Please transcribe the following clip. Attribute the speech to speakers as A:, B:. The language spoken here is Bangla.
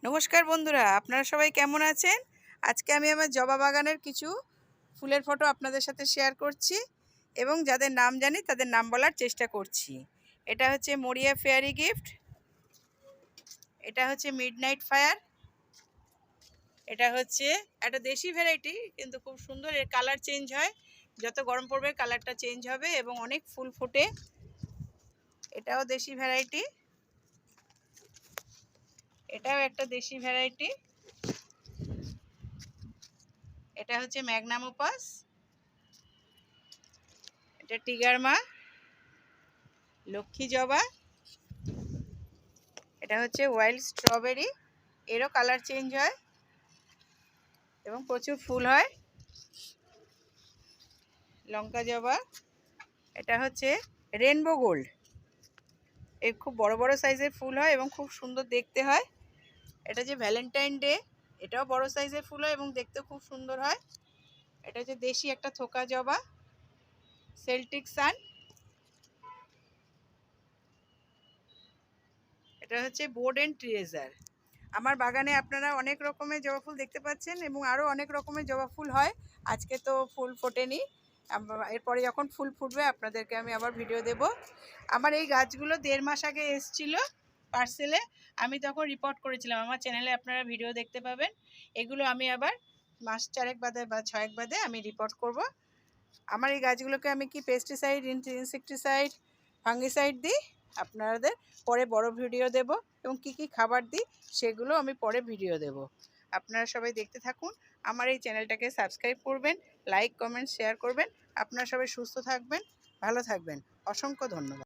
A: নমস্কার বন্ধুরা, আপনারা সবাই কেমন আছেন? আজকে আমি আমার জবা বাগানের কিছু ফুলের ফটো আপনাদের সাথে শেয়ার করছি এবং যাদের নাম জানি তাদের নাম বলার চেষ্টা করছি। এটা হচ্ছে মরিয়া ফেয়ারি গিফট, এটা হচ্ছে মিডনাইট ফায়ার, এটা হচ্ছে একটা দেশি ভ্যারাইটি কিন্তু খুব সুন্দর, এর কালার চেঞ্জ হয়, যত গরম পড়বে কালারটা চেঞ্জ হবে এবং অনেক ফুল ফোটে। এটাও দেশি ভ্যারাইটি, এটাও একটা দেশি ভ্যারাইটি। এটা হচ্ছে ম্যাগনাম ওপাস, এটা টিগার মা, লক্ষ্মী জবা, এটা হচ্ছে ওয়াইল্ড স্ট্রবেরি, এরও কালার চেঞ্জ হয় এবং প্রচুর ফুল হয়। লঙ্কা জবা, এটা হচ্ছে রেনবো গোল্ড, এর খুব বড় বড় সাইজের ফুল হয় এবং খুব সুন্দর দেখতে হয়। এটা যে ভ্যালেন্টাইন ডে, এটাও বড় সাইজের ফুল হয় এবং দেখতে খুব সুন্দর হয়। এটা হচ্ছে দেশি একটা থোকা জবা, সেল্টিক সান, এটা হচ্ছে বোর্ড এন্ড ট্রেজার। আমার বাগানে আপনারা অনেক রকমের জবা ফুল দেখতে পাচ্ছেন এবং আরও অনেক রকমের জবা ফুল হয়। আজকে তো ফুল ফোটেনি, এরপরে যখন ফুল ফুটবে আপনাদেরকে আমি আবার ভিডিও দেব। আমার এই গাছগুলো 1.5 মাস আগে এসেছিল পার্সেলে, আমি তখন রিপোর্ট করেছিলাম, আমার চ্যানেলে আপনারা ভিডিও দেখতে পাবেন। এগুলো আমি আবার মাস 4 বাদে বা 6 বাদে আমি রিপোর্ট করব। আমার এই গাছগুলোকে আমি কি পেস্টিসাইড, ইনসেকটিসাইড, ফাঙ্গিসাইড দিই আপনাদের পরে বড় ভিডিও দেব এবং কি কি খাবার দিই সেগুলো আমি পরে ভিডিও দেব। আপনারা সবাই দেখতে থাকুন, আমার এই চ্যানেলটাকে সাবস্ক্রাইব করবেন, লাইক কমেন্ট শেয়ার করবেন। আপনারা সবাই সুস্থ থাকবেন, ভালো থাকবেন। অসংখ্য ধন্যবাদ।